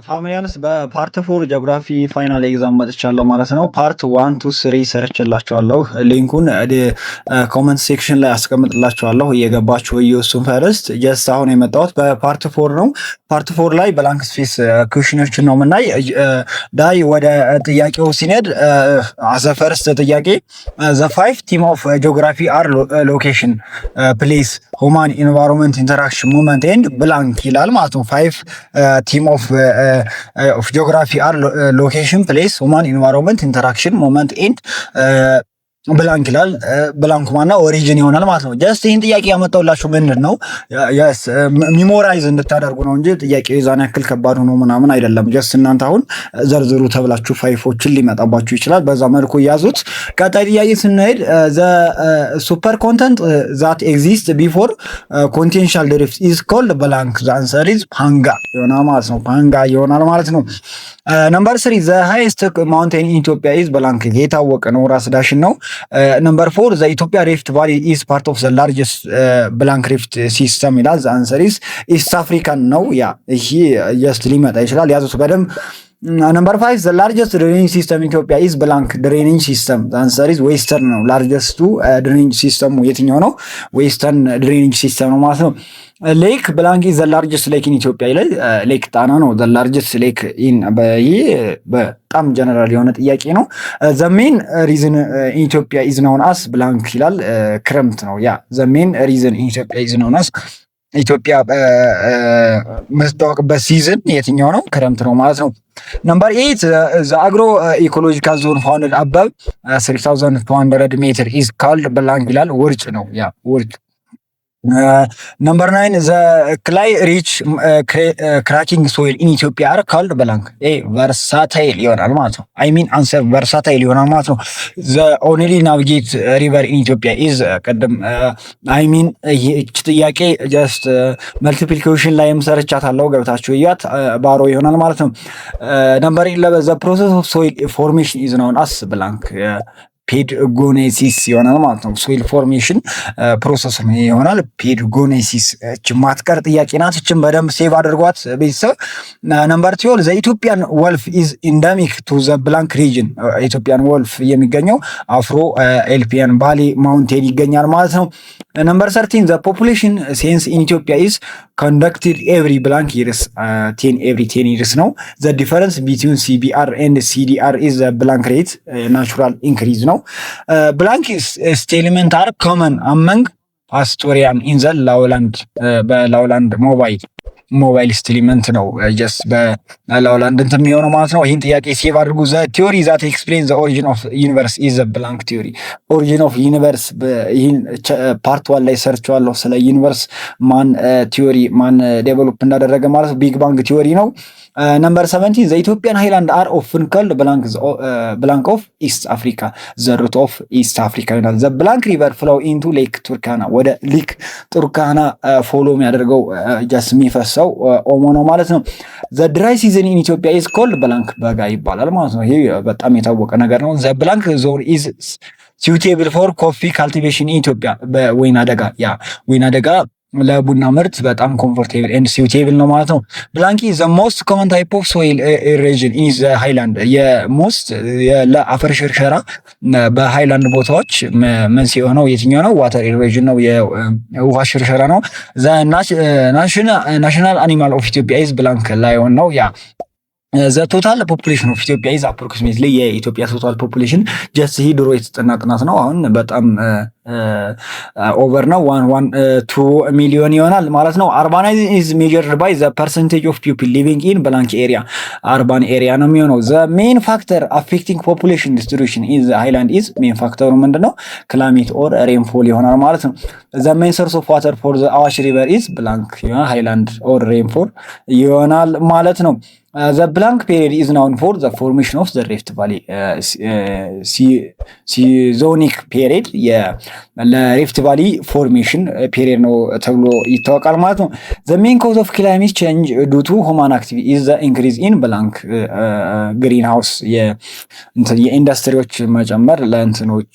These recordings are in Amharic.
ፋሚሊያንስ በፓርት 4 ጂኦግራፊ ፋይናል ኤግዛም መጥቻለሁ ማለት ነው። ፓርት 1 2 3 ሰርችላችኋለሁ። ሊንኩን ኮመንት ሴክሽን ላይ አስቀምጥላችኋለሁ። እየገባችሁ እዩሱን። ፈርስት ጀስት አሁን የመጣሁት በፓርት 4 ነው። ፓርት 4 ላይ ብላንክ ስፔስ ኩዌሽኖችን ነው የምናይ። ዳይ ወደ ጥያቄው ሲነድ አዘ ፈርስት ጥያቄ ዘ ፋይቭ ቲም ኦፍ ጂኦግራፊ አር ሎኬሽን ፕሌስ ሁማን ኢንቫይሮንመንት ኢንተራክሽን ሙቭመንት ኤንድ ብላንክ ይላል ማለት ነው። ፋይቭ ቲም ኦፍ ጂኦግራፊ አር ሎኬሽን ፕሌስ ሁማን ኢንቫይሮንመንት ኢንተራክሽን ሞመንት ኤንድ ብላንክ ይላል። ብላንኩ ማና ኦሪጂን ይሆናል ማለት ነው። ጀስት ይህን ጥያቄ ያመጣውላችሁ ምንድን ነው ሚሞራይዝ እንድታደርጉ ነው እንጂ ጥያቄው የዛን ያክል ከባድ ሆኖ ምናምን አይደለም። ጀስት እናንተ አሁን ዘርዝሩ ተብላችሁ ፋይፎችን ሊመጣባችሁ ይችላል። በዛ መልኩ ያዙት። ቀጣይ ጥያቄ ስንሄድ ዘ ሱፐር ኮንተንት ዛት ኤግዚስት ቢፎር ኮንቴንሻል ድሪፍት ኢዝ ኮልድ ብላንክ ዘ አንሰር ኢዝ ፓንጋ ይሆናል ማለት ነው። ፓንጋ ይሆናል ማለት ነው። ነምበር 3 ዘ ሃይስት ማውንቴን ኢን ኢትዮጵያ ኢዝ ብላንክ የታወቀ ነው፣ ራስ ዳሽን ነው። ነምበር 4 ዘ ኢትዮጵያ ሪፍት ቫሊ ኢዝ ፓርት ኦፍ ዘ ላርጀስት ብላንክ ሪፍት ሲስተም ይላል። ዘ አንሰር ኢዝ ኢስት አፍሪካን ነው። ያ ይሄ ጀስት ሊመጣ ይችላል፣ ያዙት በደንብ። ነምበር 5 ዘ ላርጀስት ድሬኒንግ ሲስተም ኢትዮጵያ ኢዝ ብላንክ ድሬኒንግ ሲስተም ዘ አንሰር ኢዝ ዌስተርን ነው። ላርጀስቱ ድሬኒንግ ሲስተሙ የትኛው ነው? ዌስተርን ድሬኒንግ ሲስተም ነው ማለት ነው። ሌክ ብላንክ ኢዝ ዘ ላርጀስት ሌክ ኢን ኢትዮጵያ ይላል። ሌክ ጣና ነው ዘ ላርጀስት ሌክ ኢን። በጣም ጀነራል የሆነ ጥያቄ ነው። ዘ ሜን ሪዝን ኢን ኢትዮጵያ ኢዝ ናውን አስ ብላንክ ይላል። ክረምት ነው። ያ ዘ ሜን ሪዝን ኢን ኢትዮጵያ ኢዝ ናውን አስ ኢትዮጵያ የምትታወቅበት ሲዝን የትኛው ነው? ክረምት ነው ማለት ነው። ነምበር 8 ዘ አግሮ ኢኮሎጂካል ዞን ፋውንድድ አባብ 3200 ሜትር ኢዝ ካልድ ብላንክ ይላል። ውርጭ ነው። ያ ውርጭ። ነምበር 9 ዘ ክላይ ሪች ክራኪንግ ሶይል ኢን ኢትዮጵያ አር ካልድ ብላንክ ቨርሳታይል ይሆናል ማለት ነው። አይ ሚን አንሰር ቨርሳታይል ይሆናል ማለት ነው። ዘ ኦንሊ ናቪጌት ሪቨር ኢን ኢትዮጵያ ኢዝ ቅድም አይ ሚን ይህች ጥያቄ ጀስት መልቲፕሊኬሽን ላይም ሰርቻታለሁ፣ ገብታችሁ እያት። ባሮ ይሆናል ማለት ነው። ነምበር 11 ዘ ፕሮሰስ ኦፍ ሶይል ፎርሜሽን ኢዝ ናውን አስ ብላንክ ፔድጎኔሲስ ይሆናል ማለት ነው። ሶይል ፎርሜሽን ፕሮሰስ ይሆናል ፔድጎኔሲስ። እች ማትቀር ጥያቄ ናት። እችን በደንብ ሴቭ አድርጓት ቤተሰብ። ነምበር 12 ዘ ኢትዮጵያን ወልፍ ኢዝ ኢንደሚክ ቱ ዘ ብላንክ ሪጅን። ኢትዮጵያን ወልፍ የሚገኘው አፍሮ ኤልፒያን ባሌ ማውንቴን ይገኛል ማለት ነው። ነምበር 13 ዘ ፖፑሌሽን ሴንስ ኢን ኢትዮጵያ ኢዝ ኮንዳክትድ ኤቭሪ ብላንክ ይርስ 10 ኤቭሪ 10 ይርስ ነው። ዘ ዲፈረንስ ቢትዊን ሲቢአር ኤንድ ሲዲአር ኢዝ ዘ ብላንክ ሬት ናቹራል ኢንክሪዝ ነው። ብላንክ ስቴልመንት አር ኮመን አመንግ ፓስቶሪያን ኢን ዘ ላውላንድ። በላውላንድ ሞባይል ስቴልመንት ነው ጀስት በላውላንድ እንትን የሚሆነው ማለት ነው። ይህን ጥያቄ ሴቭ አድርጉ። ዘ ቲዮሪ ዛት ኤክስፕሌን ዘ ኦሪጂን ኦፍ ዩኒቨርስ ኢዝ ዘ ብላንክ ቲዮሪ። ኦሪጂን ኦፍ ዩኒቨርስ ይህን ፓርት 1 ላይ ሰርቸዋለሁ። ስለ ዩኒቨርስ ማን ቲዮሪ ማን ዴቨሎፕ እንዳደረገ ማለት ቢግ ባንግ ቲዮሪ ነው። ነምበር 17 ዘ ኢትዮጵያን ሃይላንድ አር ኦፍን ኮልድ ብላንክ ኦፍ ኢስት አፍሪካ ዘ ሩት ኦፍ ኢስት አፍሪካ ይሆናል። ዘ ብላንክ ሪቨር ፍሎው ኢንቱ ሌክ ቱርካና ወደ ሌክ ቱርካና ፎሎ የሚያደርገው ጀስት የሚፈሰው ኦሞ ነው ማለት ነው። ዘ ድራይ ሲዝን ኢን ኢትዮጵያ ኢዝ ኮልድ ብላንክ በጋ ይባላል ማለት ነው። ይሄ በጣም የታወቀ ነገር ነው። ዘ ብላንክ ዞን ኢዝ suitable for coffee cultivation in ኢትዮጵያ በወይና ደጋ ያ ወይና ደጋ ለቡና ምርት በጣም ኮምፎርቴብል ኤንድ ሲውቴብል ነው ማለት ነው። ብላንክ ኢዝ ዘ ሞስት ኮመን ታይፕ ኦፍ ሶይል ኢሮዥን ኢን ዘ ሃይላንድ። የሞስት ለአፈር ሽርሸራ በሃይላንድ ቦታዎች መንስኤ የሆነው የትኛው ነው? ዋተር ኢሮዥን ነው፣ የውሃ ሽርሸራ ነው። ዘ ናሽናል አኒማል ኦፍ ኢትዮጵያ ኢዝ ብላንክ ላዮን ነው። ያ ዘ ቶታል ፖፑሌሽን ኦፍ ኢትዮጵያ ኢዝ አፕሮክሲሜትሊ የኢትዮጵያ ቶታል ፖፑሌሽን ጀስት ይህ ድሮ የተጠና ጥናት ነው። አሁን በጣም ኦቨር ነው 1.2 ሚሊዮን ይሆናል ማለት ነው። አርባናይዜሽን ኢዝ ሜጀርድ ባይ ዘ ፐርሰንቴጅ ኦፍ ፒፕል ሊቪንግ ኢን ብላንክ ኤሪያ። አርባን ኤሪያ ነው የሚሆነው። ዘ ሜን ፋክተር አፌክቲንግ ፖፑሌሽን ዲስትሪቢዩሽን ኢን ዘ ሃይላንድ ኢዝ ሜን ፋክተሩ ምንድነው? ክላይሜት ኦር ሬንፎል ይሆናል ማለት ነው። ዘ ሜን ሶርስ ኦፍ ዋተር ፎር ዘ አዋሽ ሪቨር ኢዝ ብላንክ ሃይላንድ ኦር ሬንፎል ይሆናል ማለት ነው። The blank period is known for the formation of the Rift Valley seasonic period. ለሪፍት ቫሊ ፎርሜሽን ፔሪድ ነው ተብሎ ይታወቃል ማለት ነው። the main cause of climate change due to human activity is the increase in blank greenhouse የኢንዱስትሪዎች መጨመር ለእንትኖች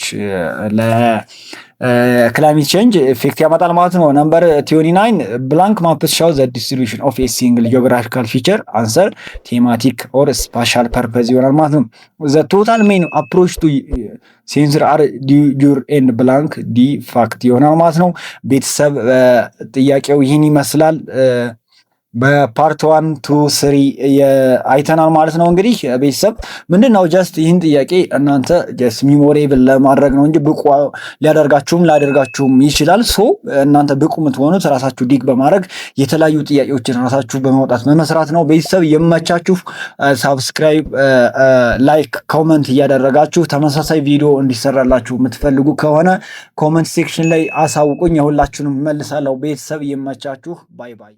ክላይሜት ቼንጅ ኢፌክት ያመጣል ማለት ነው። ነምበር 29 ብላንክ ማፕስ ሻው ዘ ዲስትሪቢዩሽን ኦፍ ኤ ሲንግል ጂኦግራፊካል ፊቸር አንሰር ቴማቲክ ኦር ስፓሻል ፐርፐዝ ይሆናል ማለት ነው። ዘ ቶታል ሜን አፕሮች ቱ ሴንሰር አር ዲዩር ኤንድ ብላንክ ዲ ፋክት ይሆናል ማለት ነው። ቤተሰብ ጥያቄው ይህን ይመስላል። በፓርት 1 2 3 አይተናል ማለት ነው። እንግዲህ ቤተሰብ ምንድነው ጀስት ይህን ጥያቄ እናንተ ጀስት ሚሞሬብል ለማድረግ ነው እንጂ ብቁ ሊያደርጋችሁም ላያደርጋችሁም ይችላል። ሶ እናንተ ብቁ የምትሆኑት ራሳችሁ ዲግ በማድረግ የተለያዩ ጥያቄዎችን ራሳችሁ በማውጣት መመስራት ነው። ቤተሰብ የመቻችሁ ሳብስክራይብ፣ ላይክ፣ ኮመንት እያደረጋችሁ ተመሳሳይ ቪዲዮ እንዲሰራላችሁ የምትፈልጉ ከሆነ ኮመንት ሴክሽን ላይ አሳውቁኝ። የሁላችሁንም መልሳለሁ። ቤተሰብ የመቻችሁ። ባይ ባይ።